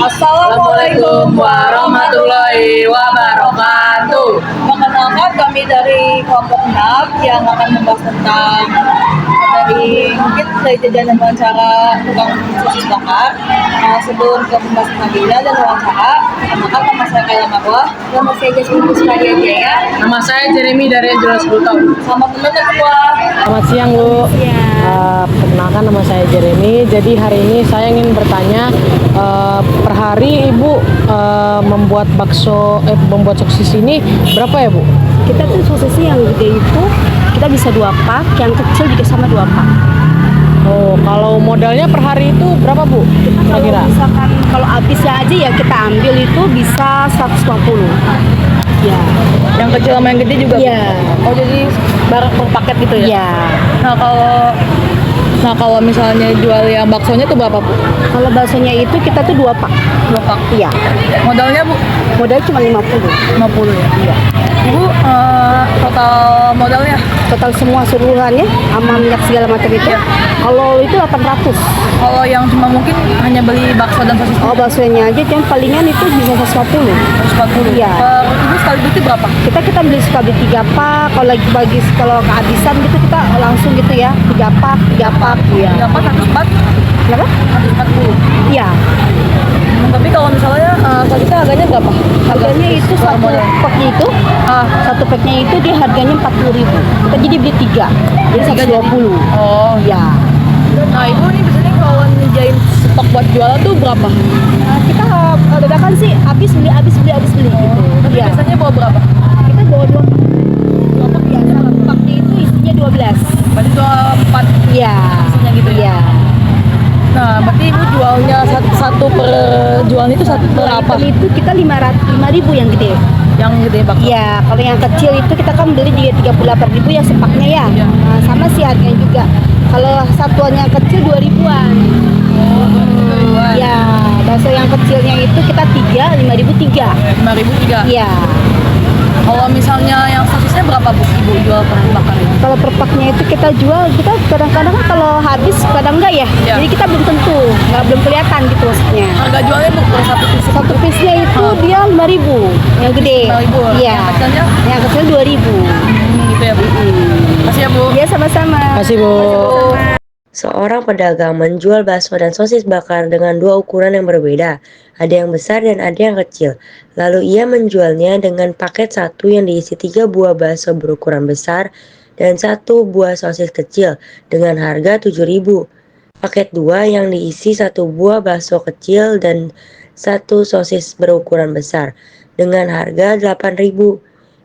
Assalamualaikum warahmatullahi wabarakatuh. Perkenalkan kami dari kelompok 6 yang akan membahas tentang mungkin dari jajanan wawancara tukang sosis bakar. Sebelum ke pembahasan agenda dan wawancara, perkenalkan nama saya Kayla Marwa. Nama saya Jasmine Puspari Jaya. Nama saya Jeremy dari Jelas 10 tahun. Selamat menonton semua. Selamat siang Bu. Perkenalkan nama saya Jeremy. Jadi hari ini saya ingin bertanya, per hari Ibu membuat membuat sosis ini berapa ya Bu? Kita tuh sosisnya yang gede itu kita bisa 2 pak, yang kecil juga sama 2 pak. Oh, kalau modalnya per hari itu berapa Bu? Kira-kira? Misalkan kalau habisnya aja ya kita ambil itu bisa 150. Ya. Yang kecil sama yang gede juga? Iya. Oh, jadi barang per paket gitu ya? Iya. Nah kalau misalnya jual yang baksonya tuh berapa Bu? Kalau baksonya itu kita tuh 2 pak. 2 pak? Iya. Modalnya Bu? Modal cuma 50. 50 ya? Iya. Ibu total modalnya? Total semua seluruhannya sama minyak segala macam itu. Iya. Kalau itu 800. Kalau yang cuma mungkin hanya beli bakso dan sosis? Oh, baksonya aja yang palingan itu bisa 150. 140? Iya. Ibu sekali beli berapa? Kita beli suka beli 3 pak, kalau kehabisan gitu kita langsung gitu ya 3 pak ya. 3 pak 104? Berapa? 140? Iya. Tapi kalau misalnya kalau kita harganya berapa? Harganya itu satu packnya itu dia harganya 40.000. Kita jadi beli 3, jadi 120. Oh Ya. Nah Ibu ini biasanya kalau nyediain stok buat jualan tuh berapa? Nah, kita dadakan sih habis beli gitu. Tapi Ya. biasanya bawa berapa? Kita bawa 2 pak. 2 pak ya. Satu paknya itu isinya 12. Berarti 4 Iya. isinya gitu ya? Iya. Nah berarti Ibu jualnya satu per jualan itu satu per apa? Itu kita 5.000 yang gede. Yang gede bakso? Iya, kalau yang kecil itu kita kan beli juga 38.000 ya sepaknya ya. Iya. Nah, sama sih harganya juga. Kalau satuannya kecil 2.000-an. Oh, 2.000-an. Ya, bakso yang kecilnya itu kita 5.000 3. 5.000 3? Iya. Kalau misalnya yang sosisnya berapa Bu Ibu jual per bakar ini? Kalau per paknya itu kita jual, kita kadang-kadang kan kalau habis kadang enggak ya. Iya. Jadi kita belum tentu, belum kelihatan gitu maksudnya. Harga jualnya Bu per satu piece? Satu piece-nya itu dia 5.000 yang gede. 5.000? Iya. Yang kecilnya? Yang kecil 2.000. Gitu ya Bu? Makasih ya Bu. Iya, sama-sama. Kasih Bu. Seorang pedagang menjual bakso dan sosis bakar dengan 2 ukuran yang berbeda, ada yang besar dan ada yang kecil. Lalu ia menjualnya dengan paket 1 yang diisi 3 buah bakso berukuran besar dan 1 buah sosis kecil dengan harga 7.000. Paket 2 yang diisi 1 buah bakso kecil dan 1 sosis berukuran besar dengan harga 8.000.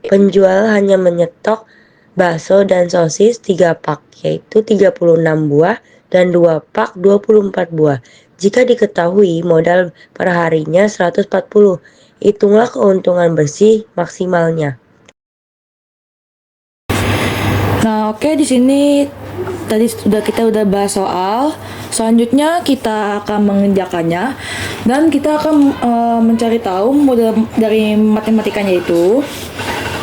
Penjual hanya menyetok bakso dan sosis 3 pak, yaitu 36 buah dan 2 pak 24 buah. Jika diketahui modal per harinya 140, hitunglah keuntungan bersih maksimalnya. Nah, oke, di sini tadi kita udah bahas soal. Selanjutnya kita akan mengerjakannya dan kita akan mencari tahu model dari matematikanya itu.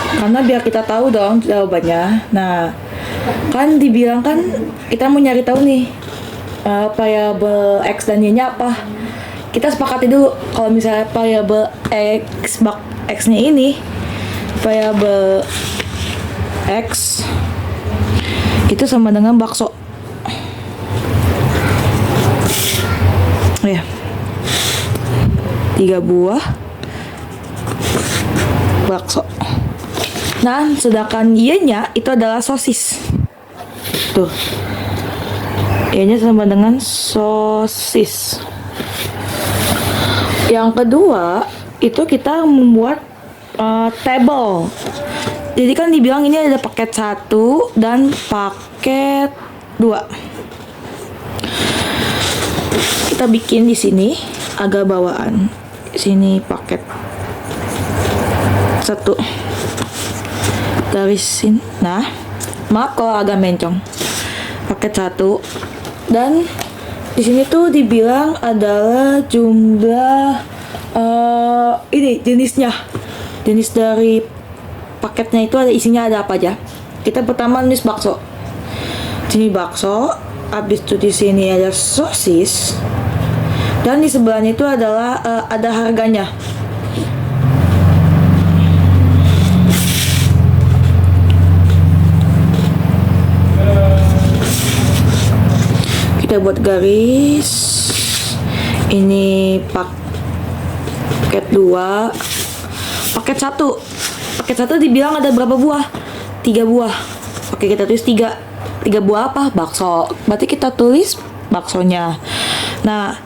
Karena biar kita tahu dong jawabannya. Nah, kan dibilang kan kita mau nyari tahu nih variabel x dan y-nya apa. Kita sepakati dulu kalau misalnya variabel x-nya ini variabel x itu sama dengan bakso. Ya. 3 buah bakso. Nah, sedangkan y-nya itu adalah sosis. Tuh. Y-nya sama dengan sosis. Yang kedua, itu kita membuat table. Jadi kan dibilang ini ada paket 1 dan paket 2. Kita bikin di sini agak bawaan. Sini paket 1. Garisin. Nah, maaf kalau agak mencong. Paket 1 dan di sini tuh dibilang adalah jumlah ini jenisnya. Jenis dari paketnya itu ada isinya ada apa aja. Kita pertama nulis bakso. Sini bakso, habis itu di sini ada sosis Dan di sebelahnya itu adalah ada harganya. Kita buat garis. Ini paket 2, paket 1. Paket 1 dibilang ada berapa buah? 3 buah. Oke, kita tulis 3 buah apa? Bakso. Berarti kita tulis baksonya. Nah,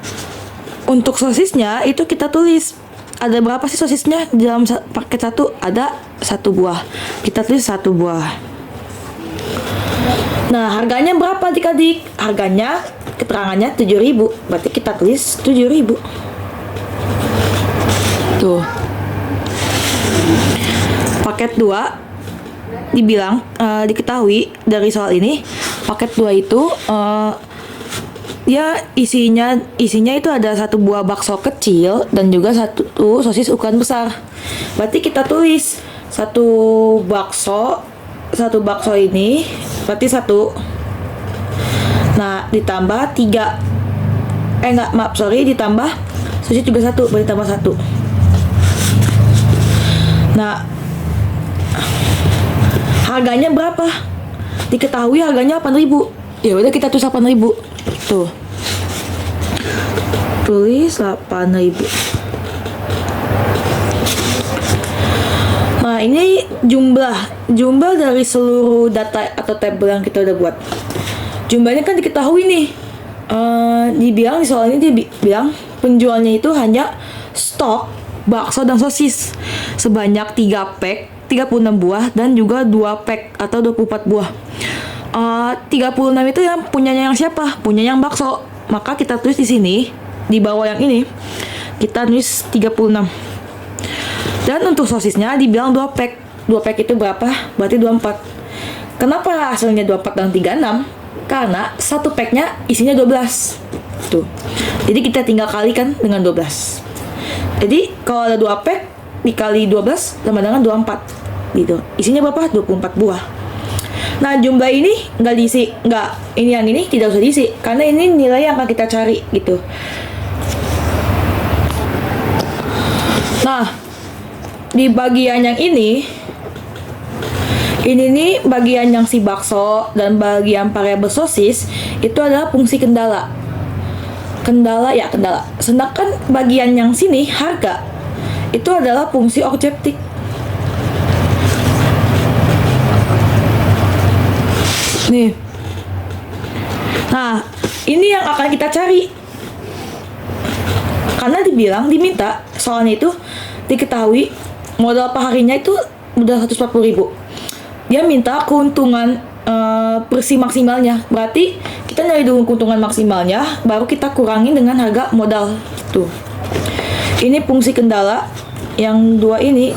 untuk sosisnya itu kita tulis ada berapa sih sosisnya di dalam paket 1? Ada 1 buah. Kita tulis 1 buah. Nah, harganya berapa adik-adik? Harganya, keterangannya 7.000. Berarti kita tulis 7.000. Tuh. Paket 2 dibilang, diketahui dari soal ini, paket 2 itu ya isinya itu ada 1 buah bakso kecil dan juga 1 sosis ukuran besar. Berarti kita tulis 1 bakso ini berarti 1. Nah, ditambah 3. Ditambah sosis juga 1, berarti tambah 1. Nah, harganya berapa? Diketahui harganya 8.000. Ya udah kita tulis 8.000. Tuh. Tulis 8.000. Nah, ini jumlah dari seluruh data atau tabel yang kita udah buat. Jumlahnya kan diketahui nih. Dibilang di soal ini dibilang penjualnya itu hanya stok bakso dan sosis sebanyak 3 pack, 36 buah dan juga 2 pack atau 24 buah. 36 itu yang punyanya yang siapa? Punya yang bakso. Maka kita tulis di sini di bawah yang ini kita tulis 36. Dan untuk sosisnya dibilang 2 pack. 2 pack itu berapa? Berarti 24. Kenapa hasilnya 24 dan 36? Karena 1 packnya isinya 12. Tuh. Jadi kita tinggal kalikan dengan 12. Jadi kalau ada 2 pack dikali 12 sama dengan 24 gitu. Isinya berapa? 24 buah. Nah, jumlah ini nggak diisi, yang ini tidak usah diisi karena ini nilai yang akan kita cari gitu. Nah, di bagian yang ini nih bagian yang si bakso dan bagian variabel sosis itu adalah fungsi kendala. Kendala. Sedangkan bagian yang sini harga itu adalah fungsi objektif. Nih. Nah, ini yang akan kita cari. Karena diminta soalnya itu diketahui modal perharinya itu udah 140.000. Dia minta keuntungan bersih maksimalnya. Berarti kita nyari dulu keuntungan maksimalnya, baru kita kurangin dengan harga modal. Tuh. Ini fungsi kendala. Yang 2 ini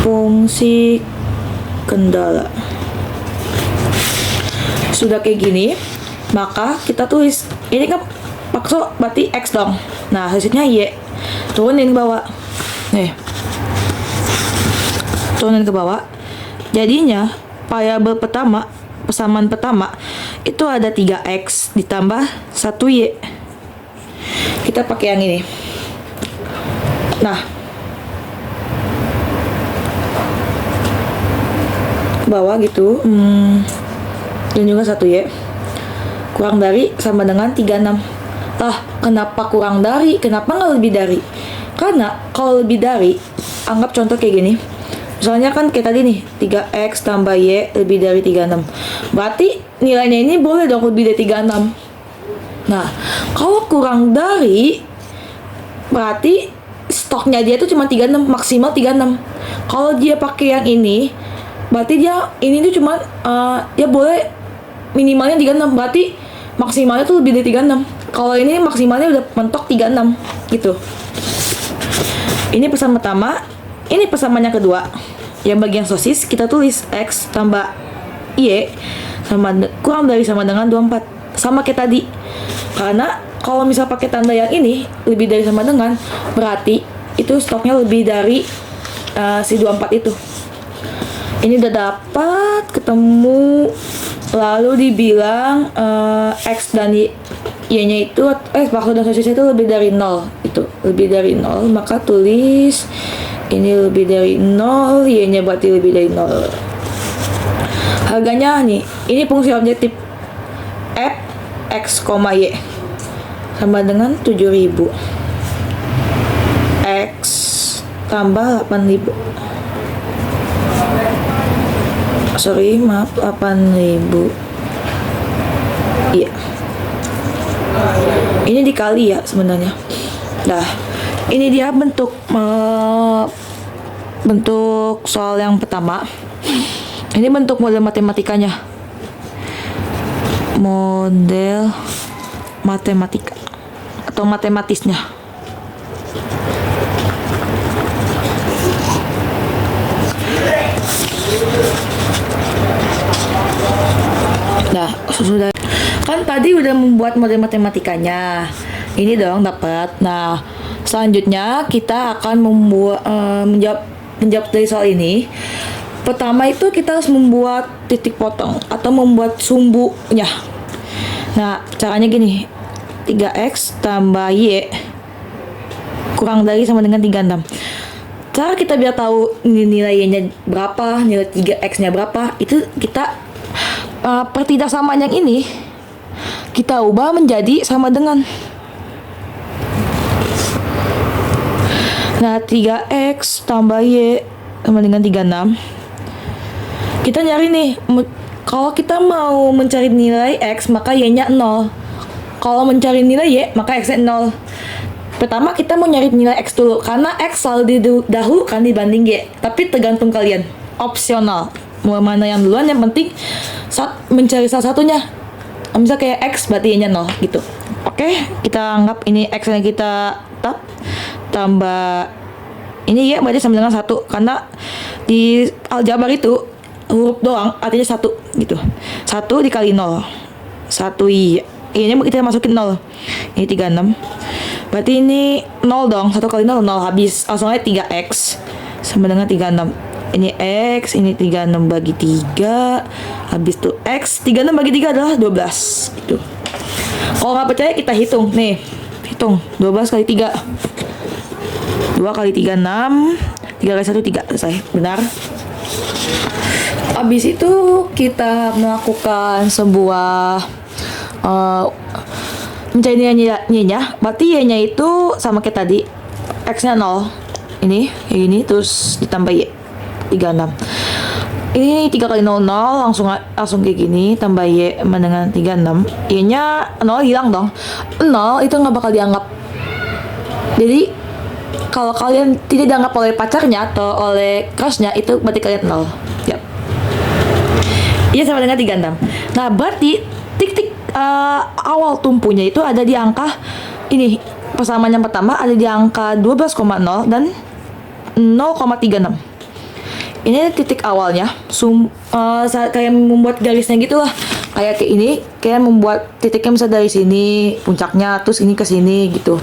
fungsi kendala. Sudah kayak gini, maka kita tulis ini kan bakso berarti X dong. Nah, hasilnya Y. Turunin ke bawah. Nih. Turunin ke bawah. Jadinya variabel pertama, persamaan pertama itu ada 3X ditambah 1Y. Kita pakai yang ini. Nah, bawah gitu, dan juga 1Y kurang dari sama dengan 36. Kenapa kurang dari? Kenapa nggak lebih dari? Karena kalau lebih dari, anggap contoh kayak gini. Misalnya kan kayak tadi nih, 3X tambah Y lebih dari 36. Berarti nilainya ini boleh dong lebih dari 36. Nah, kalau kurang dari, berarti stoknya dia tuh cuma 36, maksimal 36. Kalau dia pakai yang ini, berarti ini tuh cuma dia boleh minimalnya 36, berarti maksimalnya tuh lebih dari 36. Kalau ini maksimalnya udah mentok 36 gitu. Ini pesan pertama. Ini persamaan yang kedua. Yang bagian sosis kita tulis X tambah Y kurang dari sama dengan 24. Sama kayak tadi. Karena kalau misal pakai tanda yang ini lebih dari sama dengan, berarti itu stoknya lebih dari si 24 itu. Ini udah dapat ketemu, lalu dibilang X dan Y. Y-nya itu bakso dan sosisnya itu lebih dari 0, itu lebih dari 0, maka tulis ini lebih dari 0, Y-nya berarti lebih dari 0. Harganya nih, ini fungsi objektif F X, Y sama dengan 7.000. X tambah 8.000. Sorry, maaf, 8.000. Iya. Ini dikali ya sebenarnya. Nah, ini dia bentuk soal yang pertama. Ini bentuk model matematikanya. Model matematika atau matematisnya. Nah, sudah kan tadi udah membuat model matematikanya. Ini dong dapat. Nah, selanjutnya kita akan menjawab dari soal ini. Pertama itu kita harus membuat titik potong atau membuat sumbunya. Nah, caranya gini. 3x tambah y kurang dari sama dengan 36. Cara kita biar tahu nilai y-nya berapa, nilai 3x-nya berapa, itu kita pertidaksamaan yang ini kita ubah menjadi sama dengan. Nah, 3x tambah y sama dengan 36. Kita nyari nih, kalau kita mau mencari nilai x, maka y-nya 0. Kalau mencari nilai y, maka x-nya 0. Pertama kita mau nyari nilai x dulu, karena x selalu didahulukan dibanding y. Tapi tergantung kalian, opsional. Mau mana yang duluan, yang penting mencari salah satunya. Misal kayak x berarti y-nya 0 gitu. Oke, kita anggap ini x yang kita tambah ini y berarti sama dengan 1, karena di aljabar itu huruf doang artinya 1 gitu. 1 dikali 0. 1 y. Y-nya kita masukin 0. Ini 36. Berarti ini 0 dong. 1 kali 0 0 habis. Langsung aja 3x sama dengan 36. Ini x, ini 36 bagi 3, habis tuh x, 36 bagi 3 adalah 12 gitu. Kalau nggak percaya kita hitung nih, hitung 12 kali 3, 2 kali 3 6, 3 kali 1 3, selesai, benar. Habis itu kita melakukan sebuah mencari nilainya, berarti y-nya itu sama kayak tadi, x-nya 0, ini terus ditambah y 36. Ini 3 kali 0 0 langsung kayak gini, tambah y sama dengan 36. Y-nya 0 hilang dong. 0 itu nggak bakal dianggap. Jadi kalau kalian tidak dianggap oleh pacarnya atau oleh crushnya, itu berarti kalian 0. Yap. Y sama dengan 36. Nah, berarti titik awal tumpunya itu ada di angka ini. Persamaan yang pertama ada di angka 12,0 dan 0,36. Ini titik awalnya, kayak membuat garisnya gitu lah, kayak ini, kayak membuat titiknya bisa dari sini, puncaknya, terus ini ke sini gitu.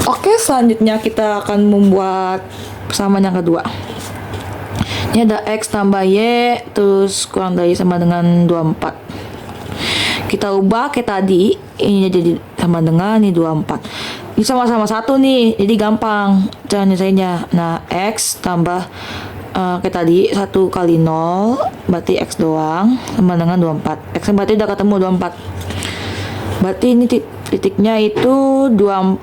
Oke, selanjutnya kita akan membuat persamaan yang kedua. Ini ada x tambah y, terus kurang dari sama dengan 24. Kita ubah kayak tadi, ini jadi sama dengan ini 24. Ini sama-sama 1 nih, jadi gampang cara nyelesainnya. Nah, x tambah kayak tadi 1 kali 0 berarti x doang sama dengan 24. X berarti udah ketemu 24. Berarti ini titiknya itu 24,0.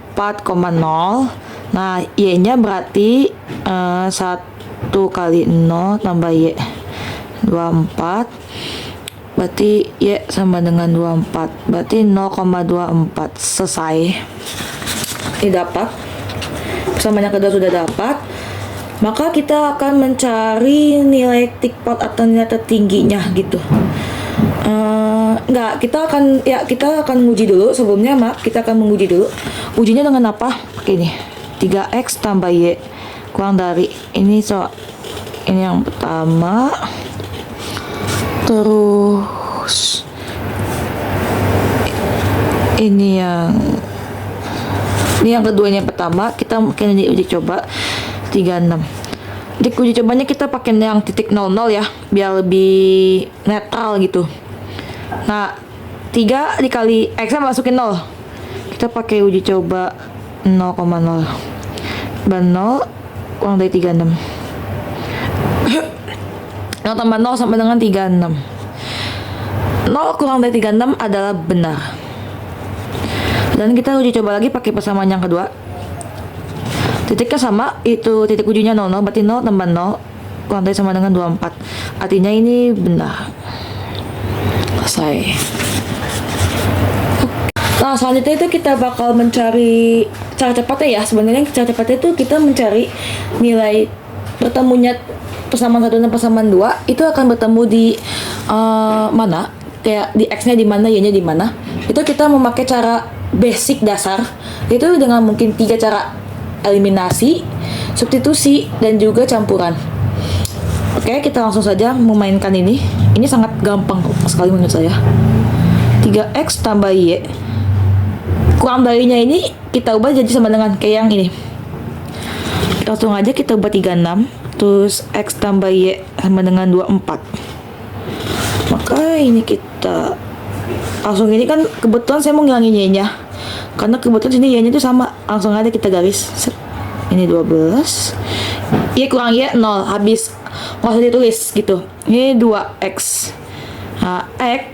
Nah, y-nya berarti 1 kali 0 tambah y 24. Berarti y sama dengan 24. Berarti 0,24. Selesai. Ini dapat. Persamaan yang kedua sudah dapat. Maka kita akan mencari nilai tikpot atau nilai tertingginya gitu. Kita akan menguji dulu. Sebelumnya kita akan menguji dulu. Ujinya dengan apa? Pakai ini 3x tambah y kurang dari ini ini yang pertama, terus ini yang kedua. Yang pertama kita mungkin uji coba 36. Di uji cobanya kita pakai yang titik 00 ya, biar lebih netral gitu. Nah, 3 dikali X masukin 0. Kita pakai uji coba 0,0. 0 kurang dari 36. 0 tambah 0 sama dengan 36. 0 kurang dari 36 adalah benar. Dan kita uji coba lagi pakai persamaan yang kedua. Titiknya sama, itu titik ujinya 00, berarti 0 tambah 0 kurang dari sama dengan 24. Artinya ini benar. Selesai. Nah, selanjutnya itu kita bakal mencari cara cepatnya ya. Sebenarnya cara cepatnya itu kita mencari nilai bertemunya persamaan 1 dan persamaan 2 itu akan bertemu di mana? Kayak di X-nya di mana, Y-nya di mana. Itu kita memakai cara basic dasar. Itu dengan mungkin 3 cara: eliminasi, substitusi, dan juga campuran. Oke, kita langsung saja memainkan ini. Ini sangat gampang sekali menurut saya. 3X tambah Y. Kurang darinya ini kita ubah jadi sama dengan kayak yang ini. Langsung aja kita ubah 36. Terus X tambah Y sama dengan 24. Maka ini kita langsung ini kan kebetulan saya mau ngilangin Y-nya. Karena kebetulan sini Y-nya itu sama. Langsung aja kita garis. Ini 12. Y kurang Y 0. Habis. Nggak usah ditulis gitu. Ini 2X. Nah, X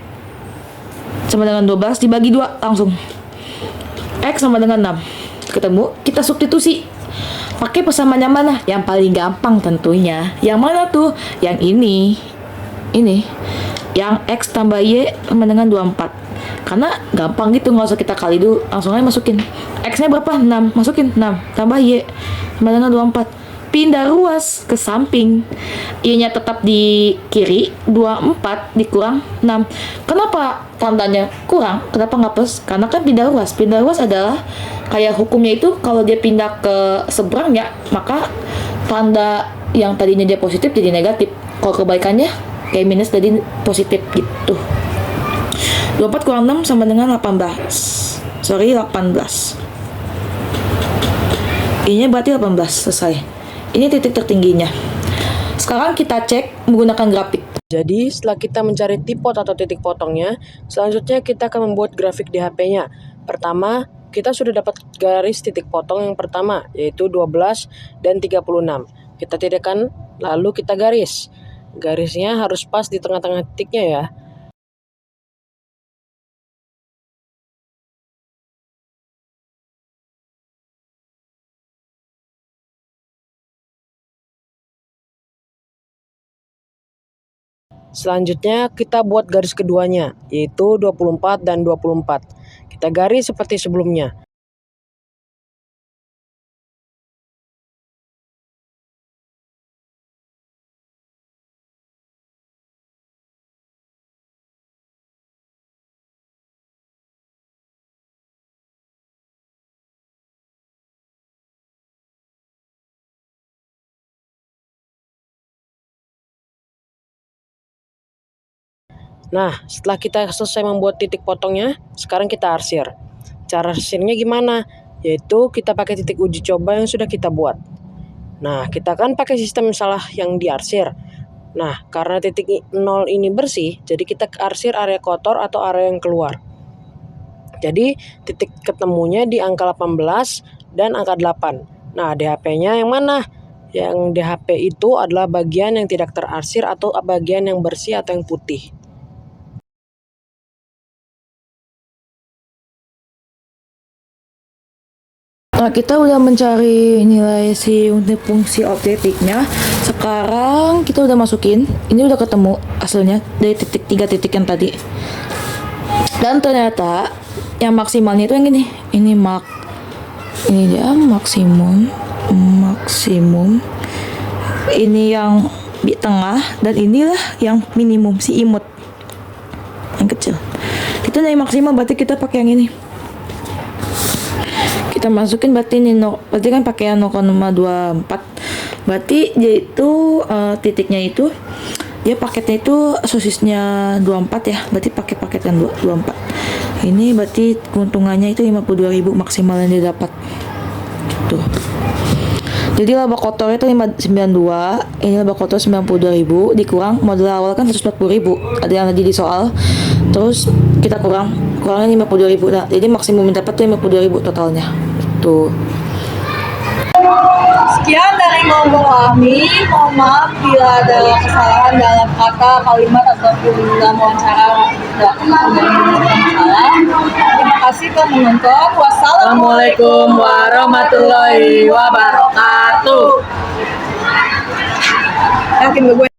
sama dengan 12 dibagi 2 langsung. X sama dengan 6. Ketemu, kita substitusi. Pakai persamaan yang mana? Yang paling gampang tentunya. Yang mana tuh? Yang ini. Ini. Yang X tambah Y sama dengan 24. Karena gampang gitu, nggak usah kita kali dulu. Langsung aja masukin. X-nya berapa? 6. Masukin 6. Tambah Y sama dengan 24. Pindah ruas ke samping. Y-nya tetap di kiri, 24 dikurang 6. Kenapa tandanya kurang? Kenapa nggak plus? Karena kan pindah ruas. Pindah ruas adalah kayak hukumnya itu kalau dia pindah ke seberangnya, maka tanda yang tadinya dia positif jadi negatif. Kalau kebaikannya kayak minus jadi positif gitu. 24 kurang 6 sama dengan 18. Sorry, 18. I-nya berarti 18, selesai. Ini titik tertingginya. Sekarang kita cek menggunakan grafik. Jadi setelah kita mencari tipot atau titik potongnya, selanjutnya kita akan membuat grafik di HP-nya. Pertama, kita sudah dapat garis titik potong yang pertama, yaitu 12 dan 36. Kita tidakkan, lalu kita garis. Garisnya harus pas di tengah-tengah titiknya ya. Selanjutnya kita buat garis keduanya, yaitu 24 dan 24. Kita garis seperti sebelumnya. Nah, setelah kita selesai membuat titik potongnya, sekarang kita arsir. Cara arsirnya gimana? Yaitu kita pakai titik uji coba yang sudah kita buat. Nah, kita kan pakai sistem salah yang diarsir. Nah, karena titik 0 ini bersih, jadi kita arsir area kotor atau area yang keluar. Jadi, titik ketemunya di angka 18 dan angka 8. Nah, DHP-nya yang mana? Yang DHP itu adalah bagian yang tidak terarsir atau bagian yang bersih atau yang putih. Nah, kita udah mencari nilai si fungsi objektifnya. Sekarang kita udah masukin. Ini udah ketemu hasilnya dari titik 3 titik yang tadi. Dan ternyata yang maksimalnya itu yang ini. Ini dia maksimum. Ini yang di tengah dan inilah yang minimum si imut. Yang kecil. Kita dari maksimal berarti kita pakai yang ini. Kita masukin berarti ini berarti kan pakai 0,24. Berarti dia itu titiknya itu dia paketnya itu sosisnya 24 ya. Berarti pakai paket yang 24. Ini berarti keuntungannya itu 52.000 maksimal yang dia dapat. Tuh. Jadi laba kotornya itu 592, ini laba kotor 92.000 dikurang modal awal kan 140.000. Ada yang lagi di soal. Terus kita kurangnya 52.000. Nah, jadi maksimum yang dapat tuh 52.000 totalnya. Tuh. Sekian dari ngomong kami. Mohon maaf bila ada kesalahan dalam kata, kalimat, ataupun dalam wawancara tidak salah. Terima kasih telah menonton. Wassalamualaikum warahmatullahi wabarakatuh. Yakin gue.